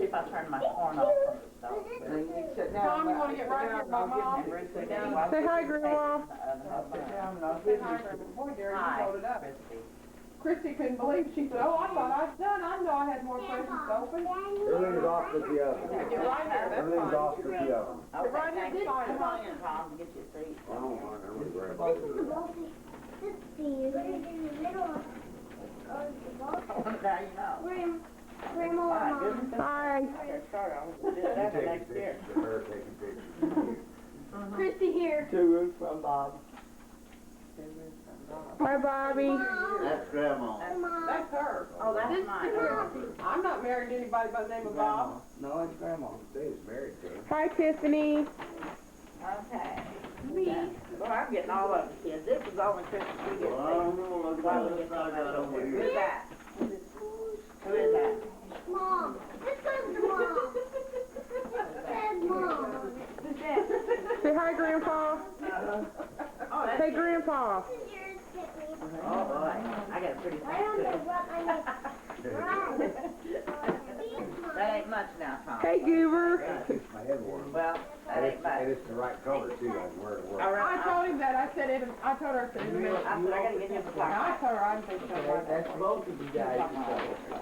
if I turn my corn off from the stove. Tom, you want to get right here by Mom? Say hi, Grandma. Say hi, Grandma. Boy, Gary, you loaded up. Christy couldn't believe it. She said, oh, I thought I'd done. I know I had more presents to open. Everything's off with the oven. Get right here, that's Everything's fine. off with the oven. Okay, Right here, thanks. this side. Come on in, Tom, get your seat. I don't want it. I'm gonna grab This it. is the multi. This thing. Put it in the middle of the multi. Now you know. Grandma My and Mom. goodness. Hi. Okay, sorry, I'm gonna do You that taking next year. pictures of her taking pictures. Christy here. Two roots from Bob. Hi, Bobby. That's Grandma. Mom. That's her. Oh, that's mine. I'm not married to anybody by the name of Bob. No, it's Grandma. Say he's married to her. Hi, Tiffany. Okay. Me. Well, I'm getting all of the kids. This is only Christmas we get to Well, I don't know, look While at we this get I got over Who here. is that? Who is that? Mom. This goes to Mom. Says Mom. Say hi, Grandpa. Oh, that's Hey, Grandpa. This is yours, Tiffany. Oh, boy. I got a pretty I don't know face, what I need. Right. too. That ain't much now, Tom. Hey, Goober. Keeps my head warm. Well, that And ain't it's, much. and it's the right color too, I can wear it to work. All I right. told him that. I said it. I told her to in a minute. I said I gotta get him a And clock. I told her I'd think so. That's both of you guys.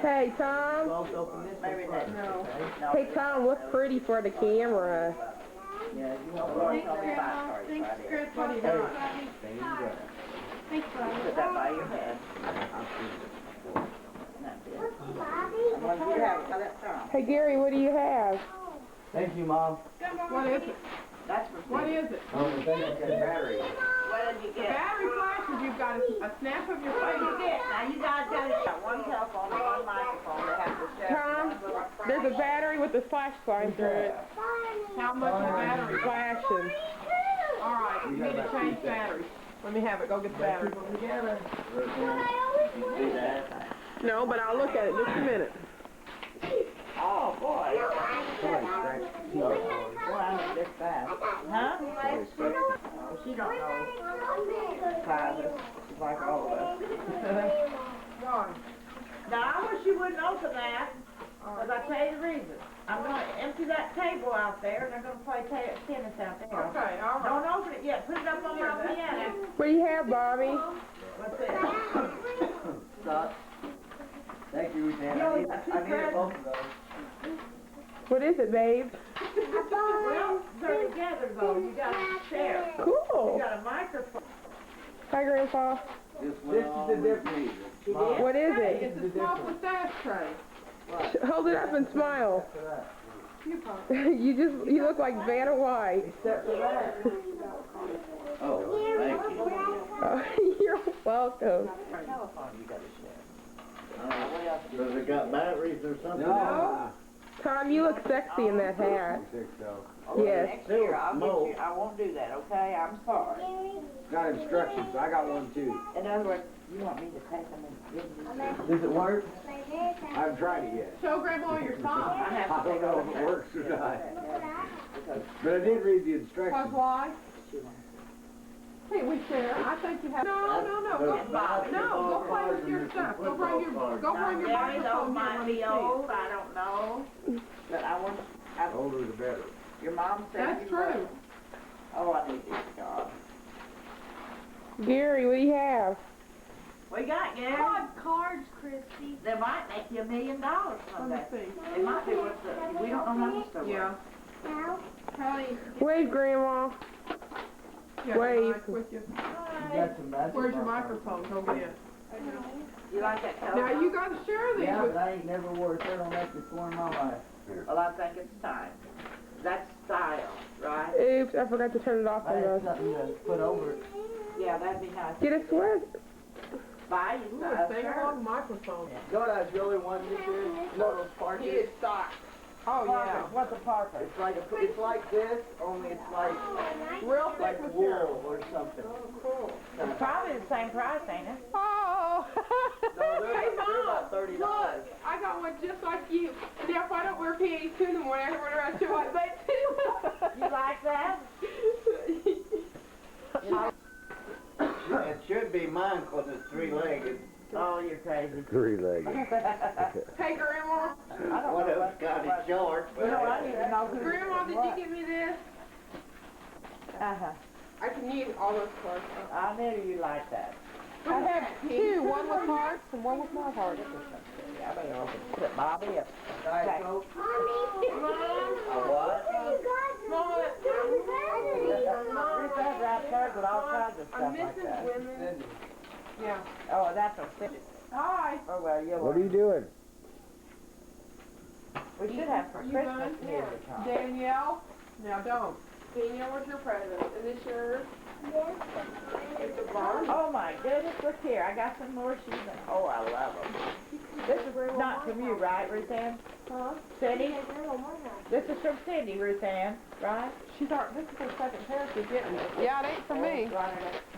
Hey, Tom. Both open this Maybe one that. No. No. Hey, Tom, look pretty for the camera. Yeah, you Oh, know. Lord, tell me about it, sorry, Friday. What do you got? Same day. You put that by your head. That's it. Bobby. What do you have? Tell that Tom. Hey, Gary, what do you have? Thank you, Mom. What is it? That's for What Steve. is it? Oh, the thing that's got a battery. What did you get? Battery flashes. You've got a snap of your What did you face. get? Now you guys got one telephone and one microphone. They have to share. Tom, there's a battery with a flash sign through it. How much is battery? Flashing. All right, you need to change batteries. Let me have it. Go get the battery. Together. See that? No, but I'll look at it just a minute. Oh, boy. Somebody scratched the teeth off. Boy, I don't this fast. Huh? Somebody scratched Oh, she don't know. Private. She's like all of us. Now, I wish you wouldn't open that, because I tell you the reason. I'm going to empty that table out there, and they're going to play tennis out there. Okay, all right. Don't open it yet. Put it up on my piano. What do you have, Bobby? What's it? Stop. Thank you, Dan. You I only need, got two I needed presents. both of those. What is it, babe? Well, they're together, though. You got to share. You Cool. got a microphone. Hi, Grandpa. This is the difference. Mom. What is Hey, it? it's a small pistache tray. Hold it up and smile. You pop. You look like Vanna White. Except for that. Oh, thank you. Oh, you're welcome. Telephone you got to share. What else do you Does it got batteries or something? No. Tom, you look sexy in that hat. You think so? Yes. Next year, I'll get you. I won't do that, okay? I'm sorry. Got instructions, I got one too. In other words, you want me to take them and give them? Does it work? I haven't tried it yet. Show Grandma your song. I have I to don't take know over if it now. works or not. Because But I did read the Cause instructions. why? she wants Hey, we share. I think you have. No. Go, go play with your stuff. Go bring your Gary, microphone those here might when be you see it. old, I don't know. But I want, The older the better. your mom said That's you true. were. Oh, I need this job. Gary, what do you have? What you got, Gary? Cards, Christy. They might make you $1 million Let someday. me see. It might be worth it. We don't know how much they're worth. Yeah. Now. Honey, Wave, Grandma. you got your Wave. mic with you. You got some basketball Where's your cards. microphone? Go get it. You like that telephone? Now you gotta share these Yeah, with. but I ain't never wore a turtleneck before in my life. Well, I think it's time. That's style, right? Oops, I forgot to turn it off I on had the... something to put over it. Yeah, that'd be nice. Get a sweat. Buy you Ooh, some. a sing-along microphone. You know what I was really wanting this year? You know those parkas? He is stocked. Oh yeah. What's a Parker? It's like it's like this, only it's like Real thick material. wool or something. It's probably the same price, ain't it? Oh. No, they're, Hey, they're Mom, about $30. look, I got one just like you. And now if I don't wear panties too in the morning, I can wear the rest of like that too. You like that? It should be mine because it's three-legged. Oh, you're crazy. Three-legged. Hey, Grandma. I don't What know else got it, Joe? you give me this? Uh-huh. I can use all those cards. I knew you liked that. I have two, one with hearts and one with not hearts. I better open it, Bobby. Diet Coke. Mommy. A what? You guys Mama, Ruth has right there with all kinds of I'm stuff like missing that. women. Cindy. Yeah. Oh, that's a thing. Hi. Oh, well, you'll. What are you doing? We should have some You Christmas done? music on. Danielle? Now don't. Danielle, where's your present? Is this yours? It's a barn. Oh my goodness, look here, I got some more shoes. Oh, I love them. This is not from you, right, Ruth Ann? Huh? Cindy? This is from Cindy, Ruth Ann, right? She's our, this is her second pair she's getting. Yeah, it ain't for me.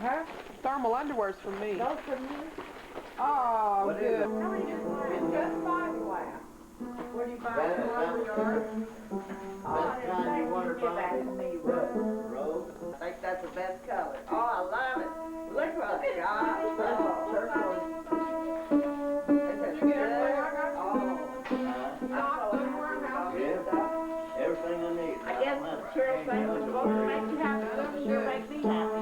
Huh? Thermal underwear's for me. Those from you? Oh, What is good. it? It's just fiberglass. What do you buy? Best Oh, kind you want to give that buy? to me, Ruth. Rose? I think that's the best color. Oh, I love it. Look what I got. Oh, turquoise. Isn't it Did you get everything good? I got? Oh. Socks, underwear, house Yeah. Everything I need. I guess the material thing was supposed to make you happy, but it sure makes me happy.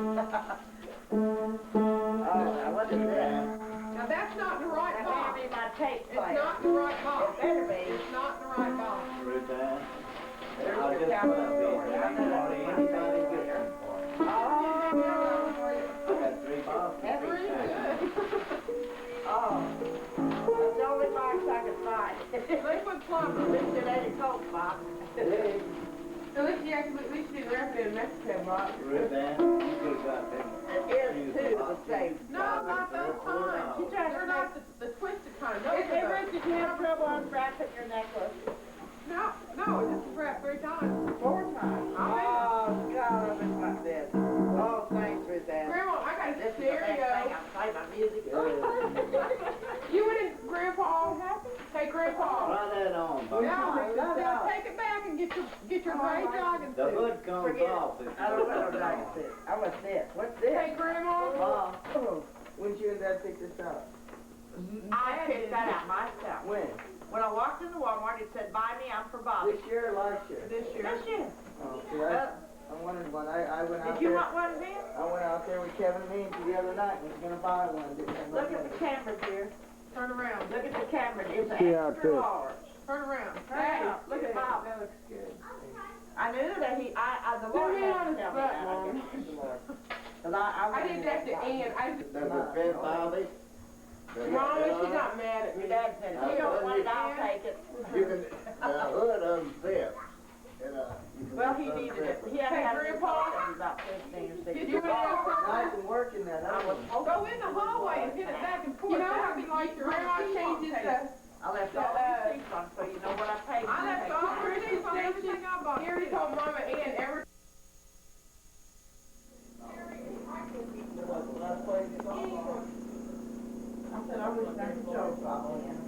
Oh, now what is this? Now that's not the right That box. may be my tape It's player. not the right box. It better be. It's not the right box. Ruth Ann? There's I'll your just camera put door. these I know that's in. anybody good. Oh, I got 3 boxes. that's Very good. good. Oh, that's the only box I could find. Liquid plumber. This is a Coke box. At least you actually, at least you didn't wrap it in Mexican box. Ruth Ann, you could've got them. It is too, the same. No, not those kinds. She tried to They're not the twisted kind. Those Hey, are Ruth, did you have trouble unwrapping your necklace? no, this is wrapped 3 times. 4 times. Oh, God, I miss my bed. Oh, thanks, Ruth Ann. Grandma, I got a This is the best thing. stereo. I play my music. You and Grandpa. Hey, Grandpa. Try that on, Bob. Now, take it back and get your gray jogging The suit. hood comes Forget it. off if you I don't know what I don't. said. I was this. What's this? Hey, Grandma. Mom, When'd you and Dad pick this up? I picked that out myself. When? When I walked into Walmart, it said, buy me, I'm for Bobby. This year or last year? This year. This year. Oh, see, I wanted one. I went out Did you there. want one then? I went out there with Kevin Means the other night and was gonna buy one. Didn't have Look no at the money. camera here. Turn around. Look at the camera. It's See how it extra fits. large. Turn around. Hey, look at Bob. That looks good. I knew that the Lord me had on to his tell me butt, that. Mom. Cause I did that to Ann. Does it fit, Bobby? Does it Mama, fit she's all right? not mad at me. Your dad said, if you don't want it, I'll take it. You can, the hood doesn't fit. You can Well, put he some needed it. separate. He had Hey, had it Grandpa. about 15 or 16. Did you want Nice and working that. I was Go in the hallway and hit it back and forth. You know how we like your grandma changes I left all the receipts on, so you know what I paid. I left all the receipts on everything I bought. He already told Mama Ann every. I said, I wish I could show Papa.